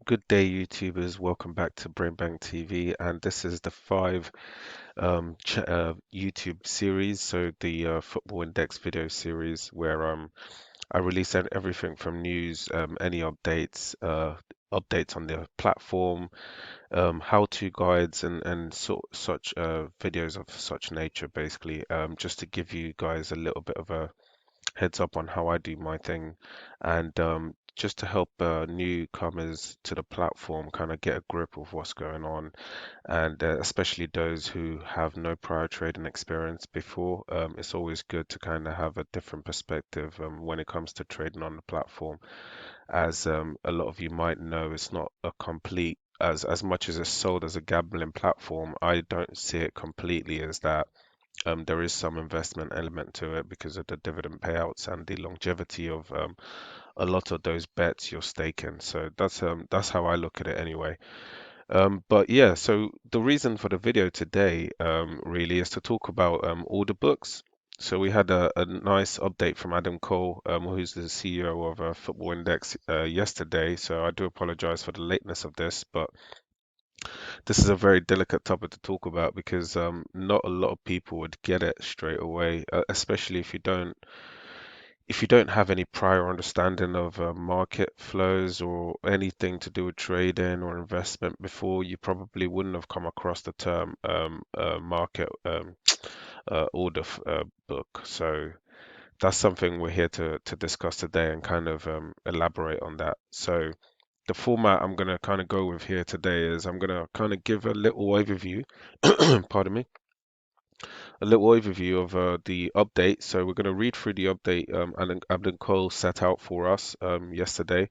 Good day, YouTubers. Welcome back to BrainBank TV, and this is the five YouTube series. So the Football Index video series, where I release everything from news, any updates on the platform, how-to guides, and such videos of such nature, basically, just to give you guys a little bit of a heads up on how I do my thing, and just to help newcomers to the platform kind of get a grip of what's going on, and especially those who have no prior trading experience before. It's always good to kind of have a different perspective when it comes to trading on the platform, as a lot of you might know, it's not a complete as much as it's sold as a gambling platform. I don't see it completely as that. There is some investment element to it because of the dividend payouts and the longevity of a lot of those bets you're staking. So that's how I look at it anyway. But yeah, so the reason for the video today really is to talk about order books. So we had a nice update from Adam Cole, who's the CEO of Football Index, yesterday. So I do apologize for the lateness of this, but this is a very delicate topic to talk about because not a lot of people would get it straight away, especially if you don't have any prior understanding of market flows or anything to do with trading or investment before. You probably wouldn't have come across the term market book. So that's something we're here to discuss today and kind of elaborate on that. So the format I'm going to kind of go with here today is I'm going to kind of give a little overview, pardon me, a little overview of the update. So we're going to read through the update Abden Cole set out for us yesterday,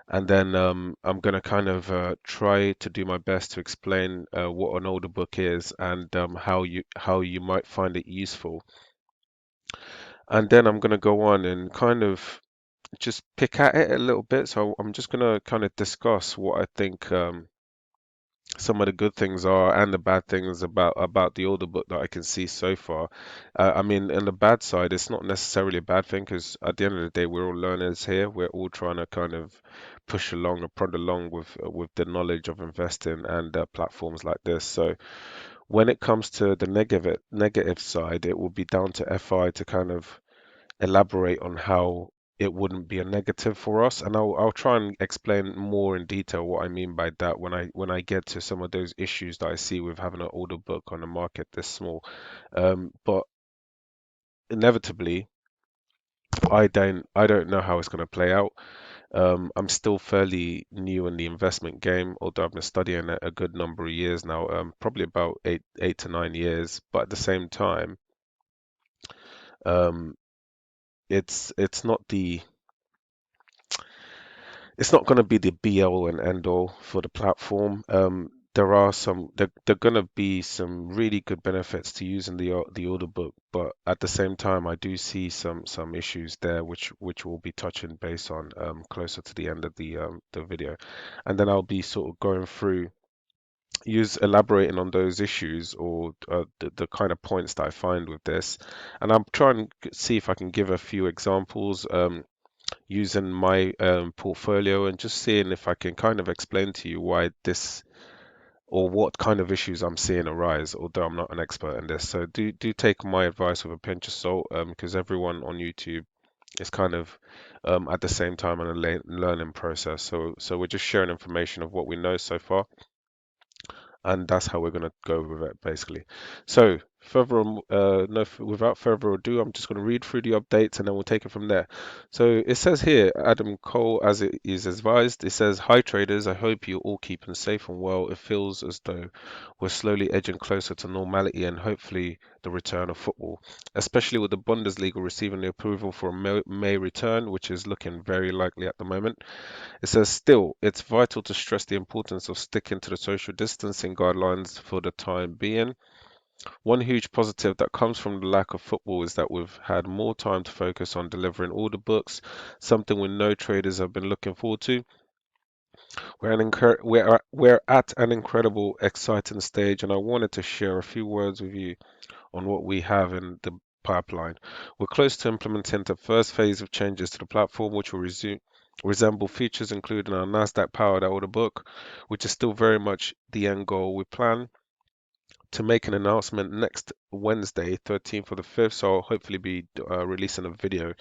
and then I'm going to kind of try to do my best to explain what an order book is and how you might find it useful. And then I'm going to go on and kind of just pick at it a little bit. So I'm just going to kind of discuss what I think some of the good things are and the bad things about the older book that I can see so far. I mean, on the bad side, it's not necessarily a bad thing because at the end of the day, we're all learners here. We're all trying to kind of push along or prod along with the knowledge of investing and platforms like this. So when it comes to the negative side, it will be down to FI to kind of elaborate on how it wouldn't be a negative for us, and I'll try and explain more in detail what I mean by that when I get to some of those issues that I see with having an order book on a market this small. But inevitably, I don't know how it's going to play out. I'm still fairly new in the investment game, although I've been studying it a good number of years now, probably about eight to 9 years. But at the same time, um, it's not the it's not going to be the be all and end all for the platform. There going to be some really good benefits to using the order book, but at the same time, I do see some issues there, which we'll be touching base on closer to the end of the video, and then I'll be sort of going through use elaborating on those issues or the kind of points that I find with this, and I'm trying to see if I can give a few examples. Using my portfolio and just seeing if I can kind of explain to you why this or what kind of issues I'm seeing arise, although I'm not an expert in this. So do take my advice with a pinch of salt, because everyone on YouTube is kind of at the same time in a learning process. So we're just sharing information of what we know so far, and that's how we're going to go with it basically. So further on, no, without further ado, I'm just going to read through the updates and then we'll take it from there. So it says here, Adam Cole, as it is advised, it says, "Hi traders, I hope you're all keeping safe and well. It feels as though we're slowly edging closer to normality and hopefully the return of football, especially with the Bundesliga receiving the approval for a May return, which is looking very likely at the moment. It says, still, it's vital to stress the importance of sticking to the social distancing guidelines for the time being. One huge positive that comes from the lack of football is that we've had more time to focus on delivering order books, something we know traders have been looking forward to. We're at an incredible, exciting stage, and I wanted to share a few words with you on what we have in the pipeline. We're close to implementing the first phase of changes to the platform, which will resume. resemble features included in our Nasdaq powered order book, which is still very much the end goal. We plan to make an announcement next Wednesday, 13th of the 5th. So I'll hopefully be releasing a video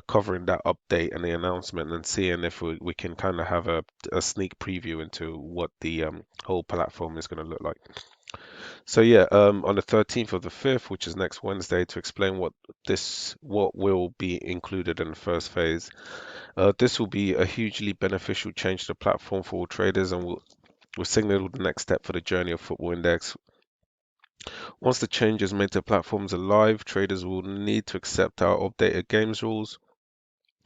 covering that update and the announcement and seeing if we can kind of have a sneak preview into what the whole platform is going to look like. So yeah, on the 13th of the 5th, which is next Wednesday, to explain what will be included in the first phase. This will be a hugely beneficial change to the platform for all traders and will signal the next step for the journey of Football Index. Once the changes made to platforms are live, traders will need to accept our updated games rules.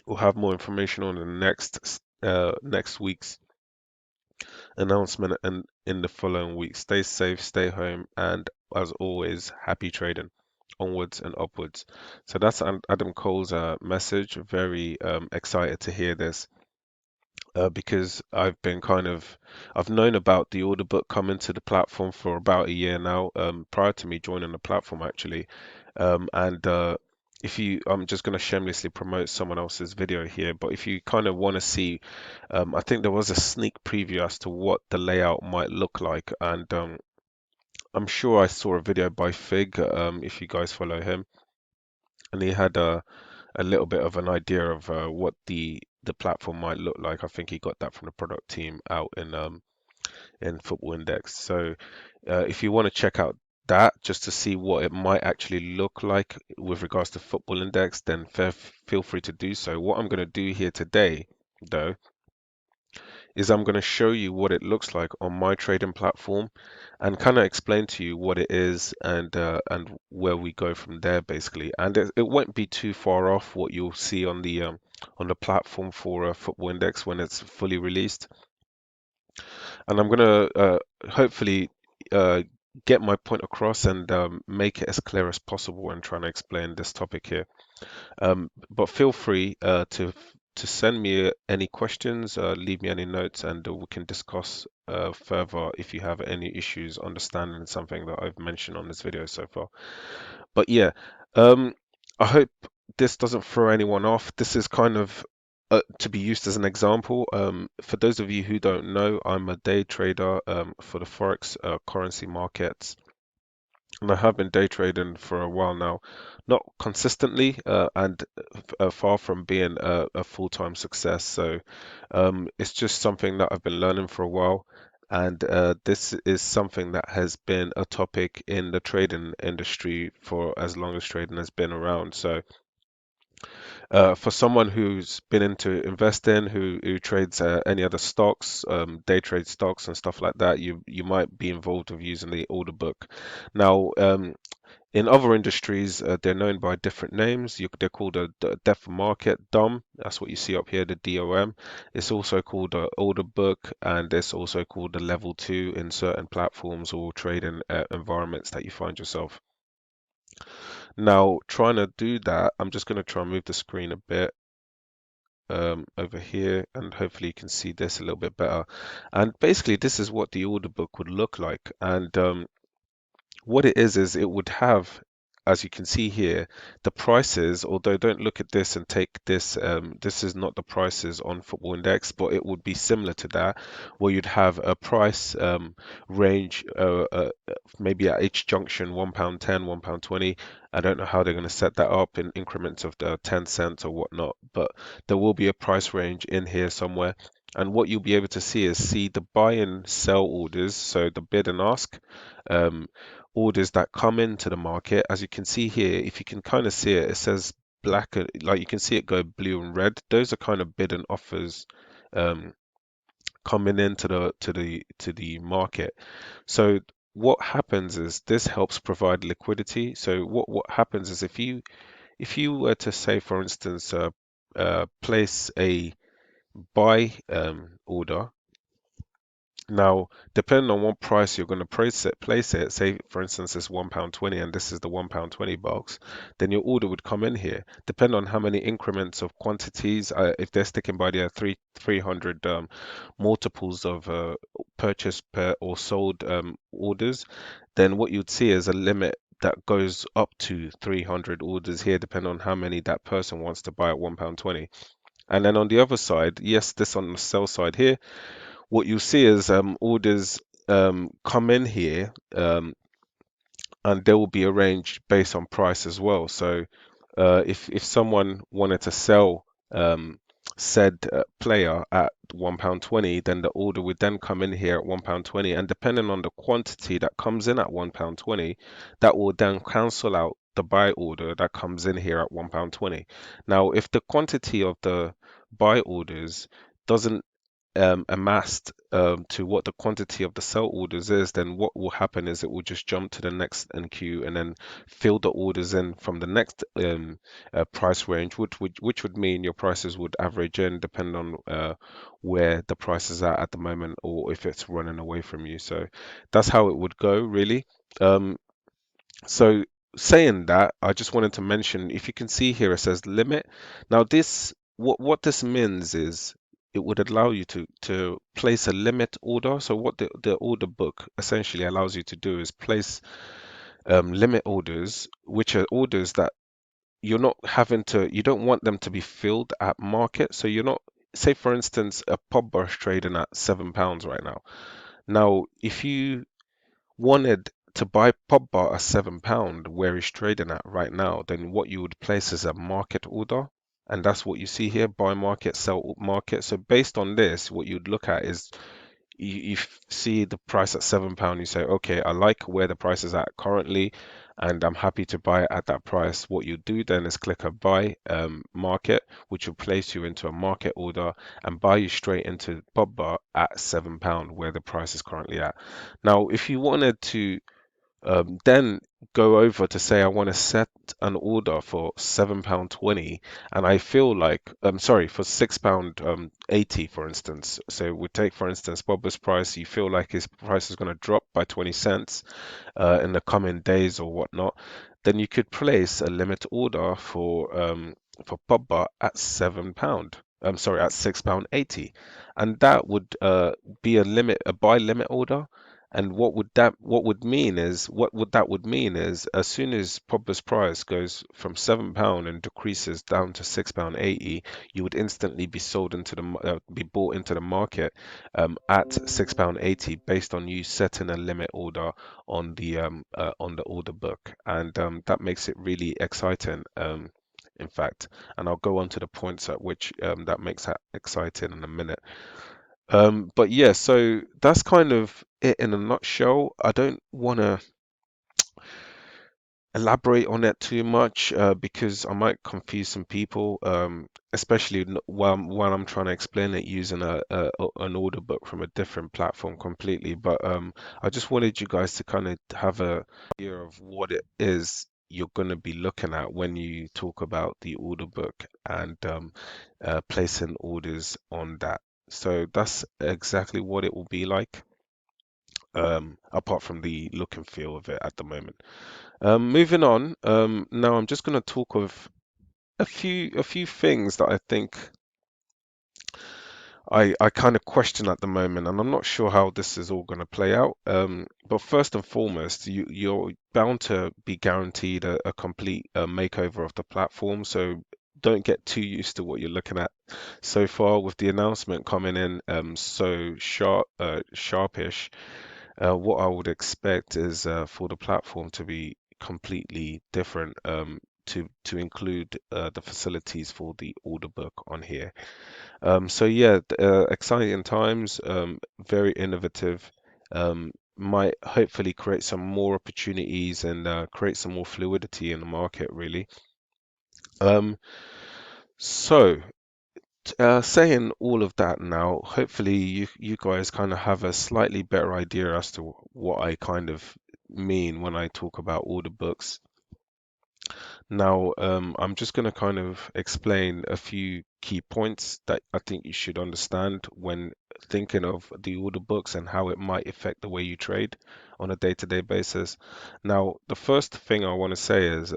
We'll have more information on the next week's announcement and in the following week. Stay safe, stay home, and as always, happy trading. Onwards and upwards. So that's Adam Cole's message. Very excited to hear this. Because I've known about the order book coming to the platform for about a year now, prior to me joining the platform actually. And if you, I'm just going to shamelessly promote someone else's video here, but if you kind of want to see, I think there was a sneak preview as to what the layout might look like, and I'm sure I saw a video by Fig, if you guys follow him, and he had a little bit of an idea of what the platform might look like. I think he got that from the product team out in Football Index. So if you want to check out that just to see what it might actually look like with regards to Football Index, then feel free to do so. What I'm going to do here today, though, is I'm going to show you what it looks like on my trading platform and kind of explain to you what it is and where we go from there basically. And it won't be too far off what you'll see on the platform for Football Index when it's fully released. And I'm going to hopefully uh, get my point across and make it as clear as possible when trying to explain this topic here. But feel free to send me any questions, leave me any notes, and we can discuss further if you have any issues understanding something that I've mentioned on this video so far. But yeah, um, I hope this doesn't throw anyone off. This is kind of to be used as an example. For those of you who don't know, I'm a day trader for the Forex currency markets. And I have been day trading for a while now, not consistently, and far from being a full-time success. So it's just something that I've been learning for a while, and this is something that has been a topic in the trading industry for as long as trading has been around. So for someone who's been into investing, who trades any other stocks, day trade stocks and stuff like that, you might be involved with using the order book. Now, in other industries, they're known by different names. They're called a depth market, DOM. That's what you see up here, the DOM. It's also called a order book, and it's also called a level two in certain platforms or trading environments that you find yourself. Now, trying to do that, I'm just going to try and move the screen a bit over here, and hopefully you can see this a little bit better. And basically, this is what the order book would look like. And what it is it would have, as you can see here, the prices, although don't look at this and take this, this is not the prices on Football Index, but it would be similar to that, where you'd have a price range, maybe at each junction, £1.10, £1.20. I don't know how they're going to set that up in increments of the 10 cents or whatnot, but there will be a price range in here somewhere. And what you'll be able to see is the buy and sell orders, so the bid and ask. Um, Orders that come into the market. As you can see here, if you can kind of see it, it says black, like you can see it go blue and red. Those are kind of bid and offers um, coming into the market. So what happens is this helps provide liquidity. So what happens is if you were to say, for instance, place a buy order. Now, depending on what price you're going to place it, say for instance it's £1.20 and this is the £1.20 box, then your order would come in here. Depending on how many increments of quantities, if they're sticking by their 300 multiples of purchase per or sold orders, then what you'd see is a limit that goes up to 300 orders here, depending on how many that person wants to buy at £1.20. And then on the other side, yes, this on the sell side here, what you'll see is orders come in here, and they will be arranged based on price as well. So if someone wanted to sell said player at £1.20, then the order would then come in here at £1.20, and depending on the quantity that comes in at £1.20, that will then cancel out the buy order that comes in here at £1.20. Now, if the quantity of the buy orders doesn't amassed to what the quantity of the sell orders is, then what will happen is it will just jump to the next NQ and then fill the orders in from the next price range, which would mean your prices would average in depending on where the price is at the moment, or if it's running away from you. So that's how it would go, really. Um, so saying that, I just wanted to mention, if you can see here, it says limit. Now this, what this means is it would allow you to place a limit order. So what the order book essentially allows you to do is place limit orders, which are orders that you're not having to, you don't want them to be filled at market. So you're not, say for instance, a pub bar is trading at £7 right now. Now, if you wanted to buy Pogba at £7 where he's trading at right now, then what you would place is a market order. And that's what you see here, buy market, sell market. So based on this, what you'd look at is you see the price at £7, you say, okay, I like where the price is at currently, and I'm happy to buy it at that price. What you do then is click a buy market, which will place you into a market order and buy you straight into Pogba at £7, where the price is currently at. Now, if you wanted to then go over to say I want to set an order for £7.20, and I feel like sorry, for £6.80, for instance. So we take for instance Bob's price. You feel like his price is going to drop by 20 cents in the coming days or whatnot, then you could place a limit order for Pogba at £7. I'm sorry, at £6.80, and that would be a buy limit order. And what would that would mean is as soon as Pogba's price goes from £7 and decreases down to £6.80, you would instantly be sold into be bought into the market at £6.80 based on you setting a limit order on the order book, and that makes it really exciting. In fact, and I'll go on to the points at which that makes that exciting in a minute. But yeah, so that's kind of it in a nutshell. I don't want to elaborate on it too much because I might confuse some people, especially while I'm trying to explain it using an order book from a different platform completely. But I just wanted you guys to kind of have a idea of what it is you're going to be looking at when you talk about the order book and placing orders on that. So that's exactly what it will be like, apart from the look and feel of it at the moment. Moving on, now I'm just going to talk of a few things that I think I kind of question at the moment, and I'm not sure how this is all going to play out. But first and foremost, you're bound to be guaranteed a complete makeover of the platform, so don't get too used to what you're looking at so far with the announcement coming in so sharpish. What I would expect is for the platform to be completely different, to include the facilities for the order book on here. So yeah, exciting times, very innovative. Might hopefully create some more opportunities and create some more fluidity in the market, really. Um, so saying all of that now, hopefully you guys kind of have a slightly better idea as to what I kind of mean when I talk about order books. Now, I'm just going to kind of explain a few key points that I think you should understand when thinking of the order books and how it might affect the way you trade on a day-to-day basis. Now, the first thing I want to say is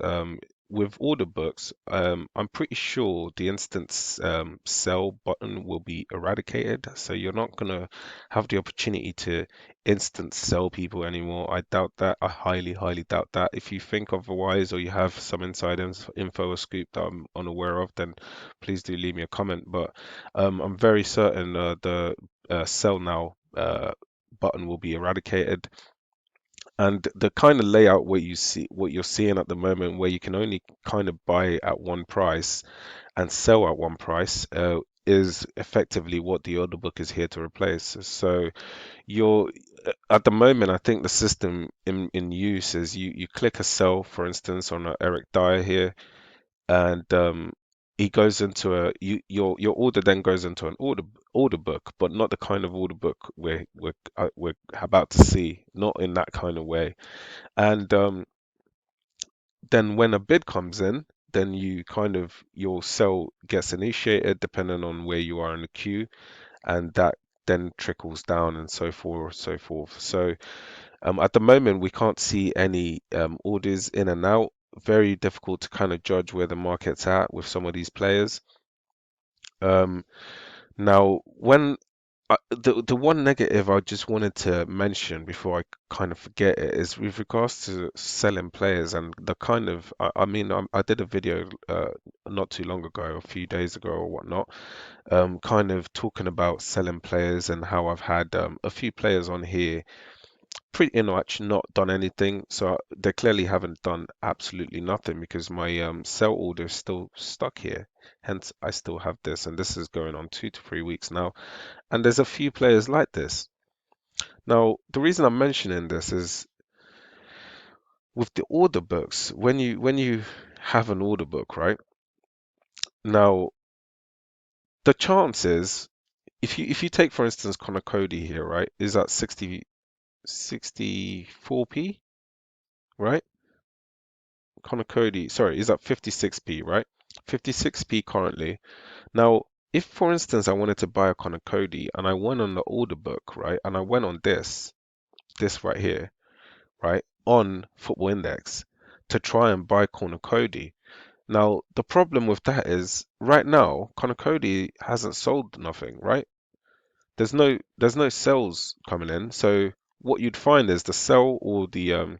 with order books, I'm pretty sure the instant sell button will be eradicated. So you're not gonna have the opportunity to instant sell people anymore. I doubt that. I highly, highly doubt that. If you think otherwise, or you have some inside info or scoop that I'm unaware of, then please do leave me a comment. But I'm very certain the sell now button will be eradicated. And the kind of layout where you see what you're seeing at the moment, where you can only kind of buy at one price and sell at one price, is effectively what the order book is here to replace. So you're at the moment, I think the system in use is you click a sell, for instance, on a Eric Dyer here, and he goes into your order then goes into an order book, but not the kind of order book we're about to see, not in that kind of way. And then when a bid comes in, then you kind of your sell gets initiated depending on where you are in the queue, and that then trickles down and so forth, so forth. So at the moment, we can't see any orders in and out. Very difficult to kind of judge where the market's at with some of these players. Um, Now, when the one negative I just wanted to mention before I kind of forget it is with regards to selling players and the kind of I mean I did a video not too long ago, a few days ago or whatnot, kind of talking about selling players and how I've had a few players on here pretty much not done anything. So they clearly haven't done absolutely nothing because my sell order is still stuck here. Hence, I still have this, and this is going on 2 to 3 weeks now. And there's a few players like this. Now, the reason I'm mentioning this is with the order books, when you have an order book, right? Now, the chances, if you take for instance Connor Cody here, right, is at 64p, right? Connor Cody, sorry, is at 56p, right? 56p currently. Now, if for instance I wanted to buy a Connor Cody and I went on the order book, right, and I went on this right here, right, on Football Index to try and buy Connor Cody. Now, the problem with that is right now, Connor Cody hasn't sold nothing, right? There's no sales coming in. So what you'd find is the sell or the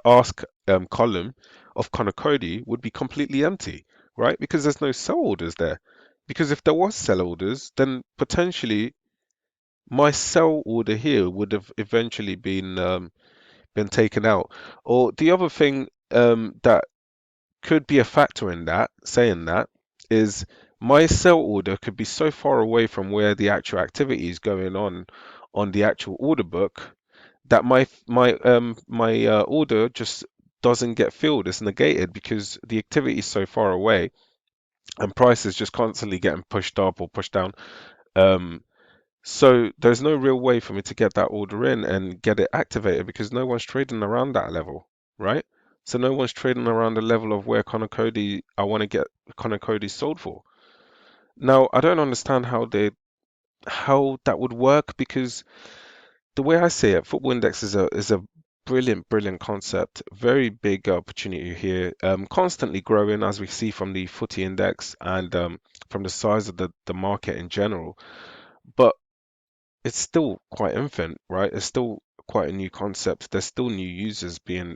ask column of Connor Cody would be completely empty, right? Because there's no sell orders there. Because if there was sell orders, then potentially my sell order here would have eventually been taken out. Or the other thing that could be a factor in that, saying that, is my sell order could be so far away from where the actual activity is going on the actual order book that my order just doesn't get filled. It's negated because the activity is so far away and price is just constantly getting pushed up or pushed down. Um, so there's no real way for me to get that order in and get it activated because no one's trading around that level, right? So no one's trading around the level of where Connor Cody, I want to get Connor Cody sold for. Now, I don't understand how that would work because the way I see it, Football Index is a brilliant, brilliant concept. Very big opportunity here. Constantly growing as we see from the Footy Index and from the size of the market in general. But it's still quite infant, right? It's still quite a new concept. There's still new users being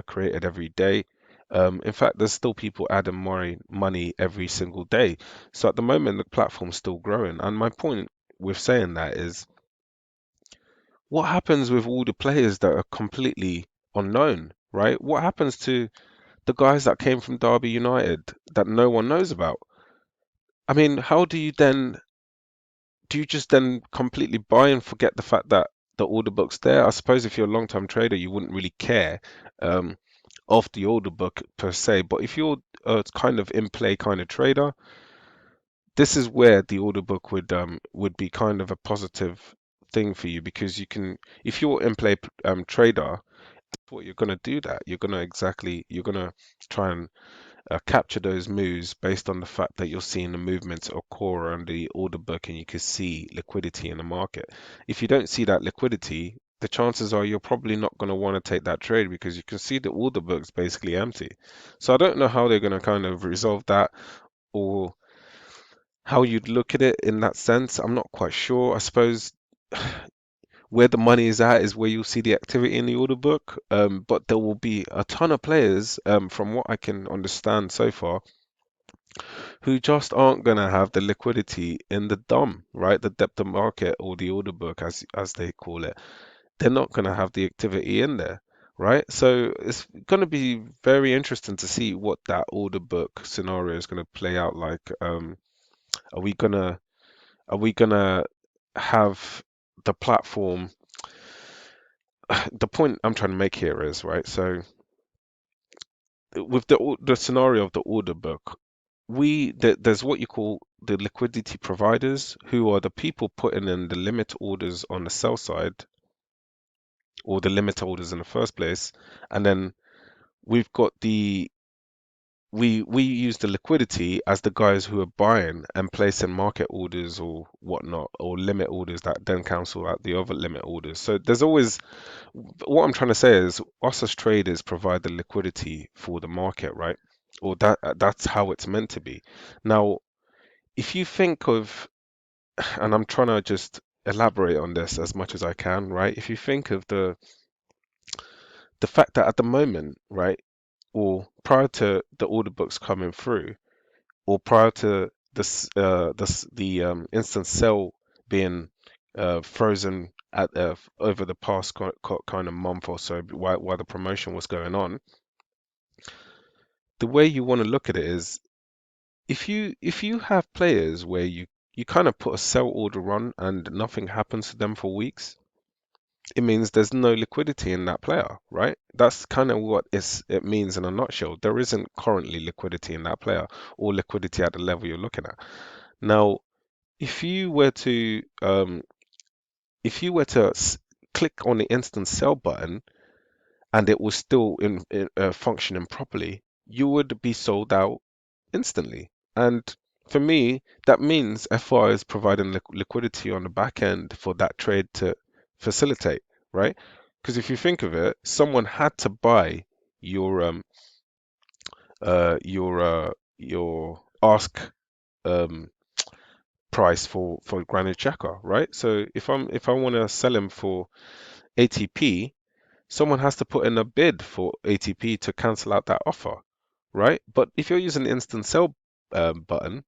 created every day. In fact, there's still people adding more money every single day. So at the moment, the platform's still growing. And my point with saying that is, what happens with all the players that are completely unknown, right? What happens to the guys that came from Derby United that no one knows about? I mean, how do you just then completely buy and forget the fact that the order book's there? I suppose if you're a long-term trader, you wouldn't really care um, of the order book per se. But if you're a kind of in-play kind of trader, this is where the order book would be kind of a positive thing for you because you can, if you're in-play trader, what you're going to do that you're going to try and capture those moves based on the fact that you're seeing the movements occur on the order book and you can see liquidity in the market. If you don't see that liquidity, the chances are you're probably not going to want to take that trade because you can see the order book's basically empty. So I don't know how they're going to kind of resolve that or how you'd look at it in that sense. I'm not quite sure. I suppose where the money is at is where you'll see the activity in the order book. But there will be a ton of players, from what I can understand so far, who just aren't going to have the liquidity in the DOM, right? The depth of market or the order book, as they call it. They're not going to have the activity in there, right? So it's going to be very interesting to see what that order book scenario is going to play out like. Are we gonna are we gonna have the platform? The point I'm trying to make here is right. So with the scenario of the order book, there's what you call the liquidity providers, who are the people putting in the limit orders on the sell side or the limit orders in the first place, and then we've got we use the liquidity as the guys who are buying and placing market orders or whatnot, or limit orders that then cancel out the other limit orders. So there's always, what I'm trying to say is us as traders provide the liquidity for the market, right? Or that's how it's meant to be. Now, if you think of, and I'm trying to just elaborate on this as much as I can, right? If you think of the fact that at the moment, right, or prior to the order books coming through, or prior to the instant sell being frozen over the past kind of month or so while the promotion was going on, the way you want to look at it is if you have players where you kind of put a sell order on and nothing happens to them for weeks, it means there's no liquidity in that player, right? That's kind of what it means in a nutshell. There isn't currently liquidity in that player or liquidity at the level you're looking at. Now, if you were to click on the instant sell button and it was still functioning properly, you would be sold out instantly. And for me, that means FI is providing liquidity on the back end for that trade to facilitate, right? Because if you think of it, someone had to buy your your ask um price for Granit Xhaka, right? So if I want to sell him for ATP, someone has to put in a bid for ATP to cancel out that offer, right? But if you're using the instant sell button,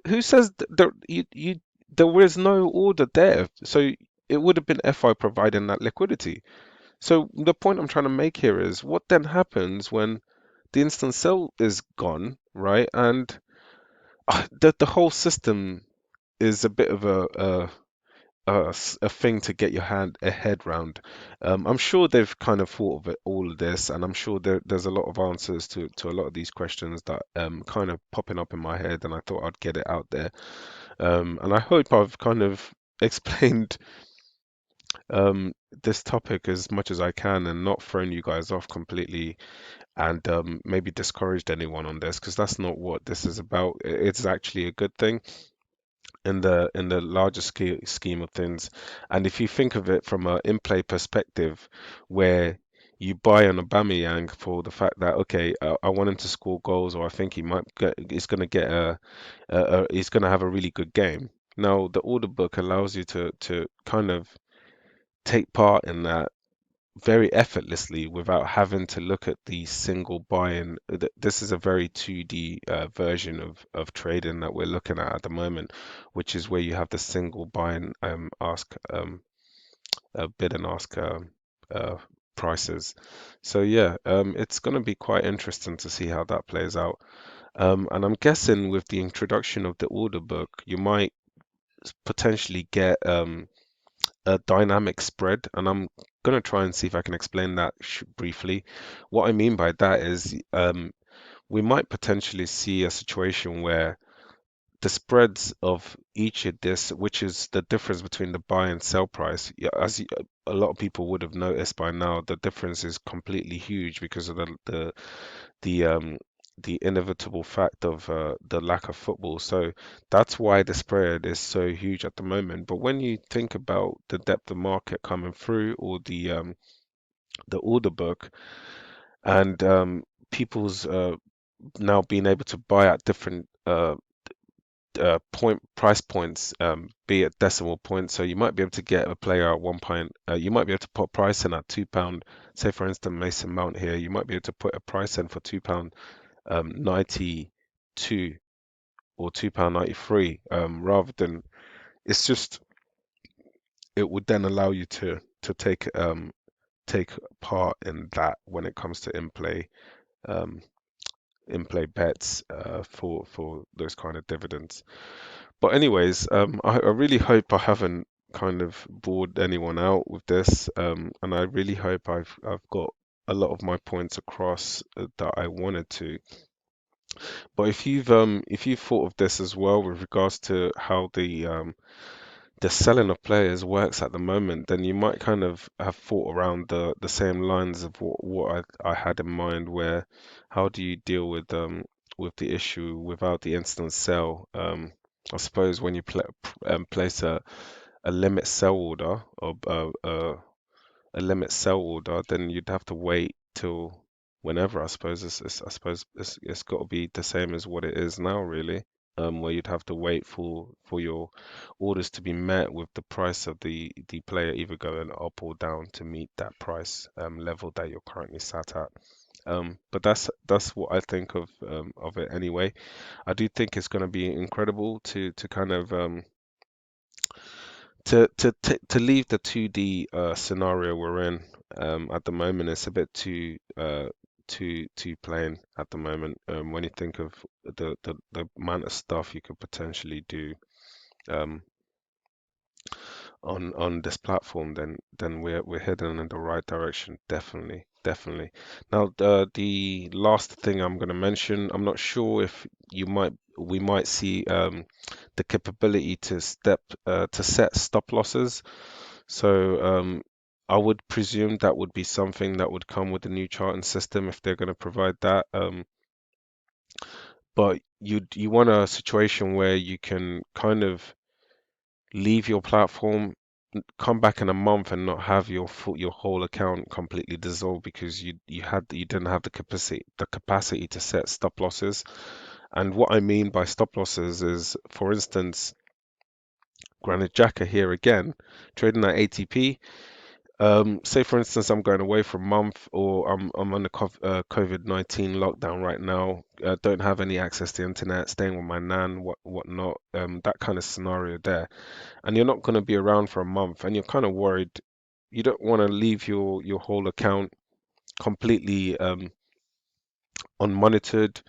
who says there is no order there? So it would have been FI providing that liquidity. So the point I'm trying to make here is what then happens when the instant sell is gone, right? And the whole system is a bit of a thing to get your head round. I'm sure they've kind of thought of all of this, and I'm sure there's a lot of answers to a lot of these questions that kind of popping up in my head, and I thought I'd get it out there. And I hope I've kind of explained this topic as much as I can and not thrown you guys off completely and maybe discouraged anyone on this because that's not what this is about. It's actually a good thing in the larger scheme of things. And if you think of it from a in-play perspective, where you buy an Aubameyang for the fact that okay, I want him to score goals, or I think he's going to get he's going to have a really good game. Now, the order book allows you to kind of take part in that very effortlessly without having to look at the single buy-in. This is a very 2D version of trading that we're looking at the moment, which is where you have the single buy-in ask bid and ask uh, prices. So yeah, it's going to be quite interesting to see how that plays out. And I'm guessing with the introduction of the order book, you might potentially get a dynamic spread, and I'm going to try and see if I can explain that briefly. What I mean by that is we might potentially see a situation where the spreads of each of this, which is the difference between the buy and sell price, yeah, a lot of people would have noticed by now, the difference is completely huge because of the the inevitable fact of the lack of football. So that's why the spread is so huge at the moment. But when you think about the depth of market coming through, or the order book, and people's now being able to buy at different point price points, be it decimal points. So you might be able to get a player at 1 point. You might be able to put a price in at £2. Say for instance, Mason Mount here. You might be able to put a price in for £2 92 or £2 93. Rather than, it's just, it would then allow you to take part in that when it comes to um, in play bets for those kind of dividends. But anyways, I really hope I haven't kind of bored anyone out with this, and I really hope I've got a lot of my points across that I wanted to. But if you've thought of this as well with regards to how the selling of players works at the moment, then you might kind of have thought around the same lines of what I had in mind, where how do you deal with the issue without the instant sell? I suppose when you place a limit sell order, or a limit sell order, then you'd have to wait till whenever. I suppose I suppose it's got to be the same as what it is now, really. Where you'd have to wait for your orders to be met with the price of the player either going up or down to meet that price level that you're currently sat at. But that's what I think of it anyway. I do think it's going to be incredible to kind of to leave the 2D scenario we're in at the moment. It's a bit too plain at the moment. When you think of the amount of stuff you could potentially do um, on this platform, then we're heading in the right direction. Definitely, definitely. Now, the last thing I'm going to mention, I'm not sure if we might see the capability to set stop losses. So I would presume that would be something that would come with the new charting system if they're going to provide that. But you want a situation where you can kind of leave your platform, come back in a month and not have your whole account completely dissolved because you didn't have the capacity to set stop losses. And what I mean by stop losses is, for instance, Granite Jacker here again, trading at ATP. Say for instance, I'm going away for a month, or I'm on the COVID-19 lockdown right now. Don't have any access to the internet, staying with my nan, whatnot. That kind of scenario there, and you're not going to be around for a month, and you're kind of worried. You don't want to leave your whole account completely unmonitored.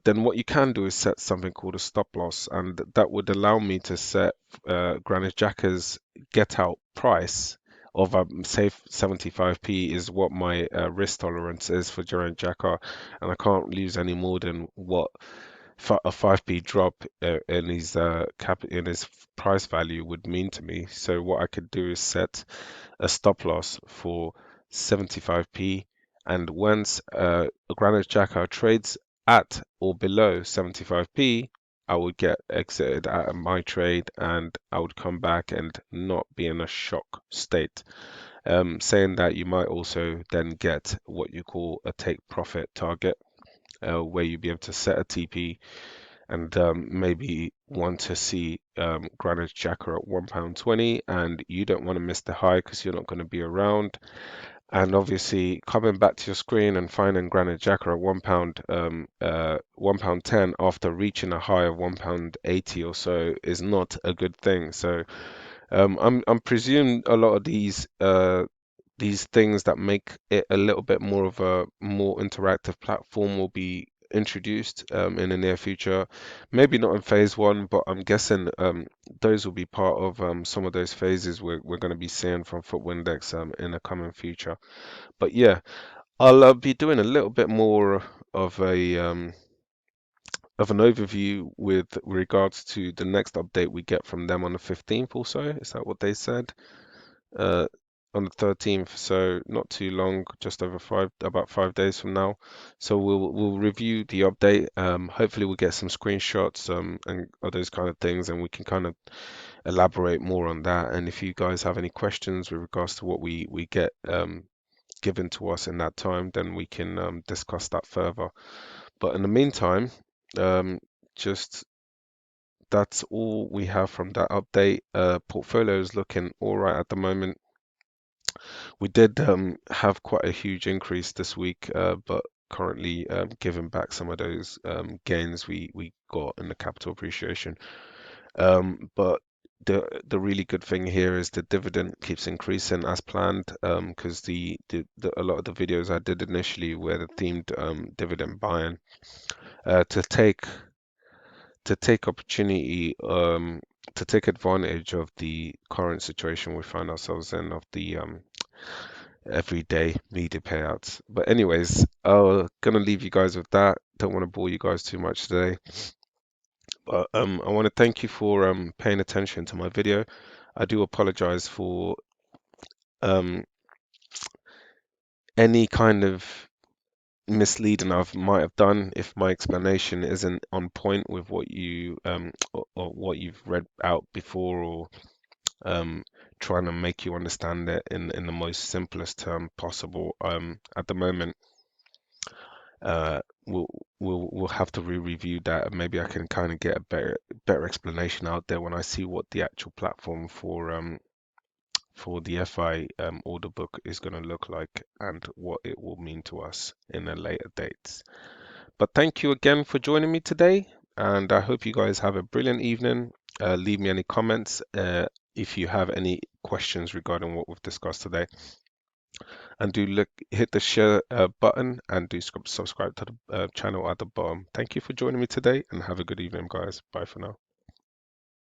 Then what you can do is set something called a stop loss, and that would allow me to set Granite Jacker's get out price of say 75p is what my risk tolerance is for Granite Jacker, and I can't lose any more than what a 5p drop in his in his price value would mean to me. So what I could do is set a stop loss for 75p, and once a Granite Jacker trades at or below 75p, I would get exited out of my trade, and I would come back and not be in a shock state. Saying that, you might also then get what you call a take profit target, where you'd be able to set a TP and maybe want to see Granite Jacker at £1.20, and you don't want to miss the high because you're not going to be around. And obviously, coming back to your screen and finding Granite Jacker at £1.10 after reaching a high of £1.80 or so is not a good thing. So I'm presuming a lot of these things that make it a little bit more of a more interactive platform will be introduced in the near future. Maybe not in phase one, but I'm guessing those will be part of some of those phases we're going to be seeing from Football Index in the coming future. But yeah, I'll be doing a little bit more of a of an overview with regards to the next update we get from them on the 15th or so. Is that what they said? Uh, on the 13th, so not too long, just over about 5 days from now. So we'll review the update. Hopefully we'll get some screenshots and all those kind of things, and we can kind of elaborate more on that. And if you guys have any questions with regards to what we get given to us in that time, then we can discuss that further. But in the meantime, um, just that's all we have from that update. Portfolio is looking all right at the moment. We did have quite a huge increase this week, but currently giving back some of those gains we got in the capital appreciation. But the really good thing here is the dividend keeps increasing as planned, because a lot of the videos I did initially were the themed dividend buying to take opportunity to take advantage of the current situation we find ourselves in of the everyday media payouts. But anyways, I'm gonna leave you guys with that. Don't want to bore you guys too much today. But I want to thank you for paying attention to my video. I do apologize for um, any kind of misleading I might have done if my explanation isn't on point with what you or what you've read out before, or um, trying to make you understand it in the most simplest term possible. At the moment, uh, we'll we'll have to re-review that, and maybe I can kind of get a better explanation out there when I see what the actual platform for the FI order book is going to look like and what it will mean to us in a later date. But thank you again for joining me today, and I hope you guys have a brilliant evening. Leave me any comments if you have any questions regarding what we've discussed today. And do hit the share button and do subscribe to the channel at the bottom. Thank you for joining me today and have a good evening, guys. Bye for now.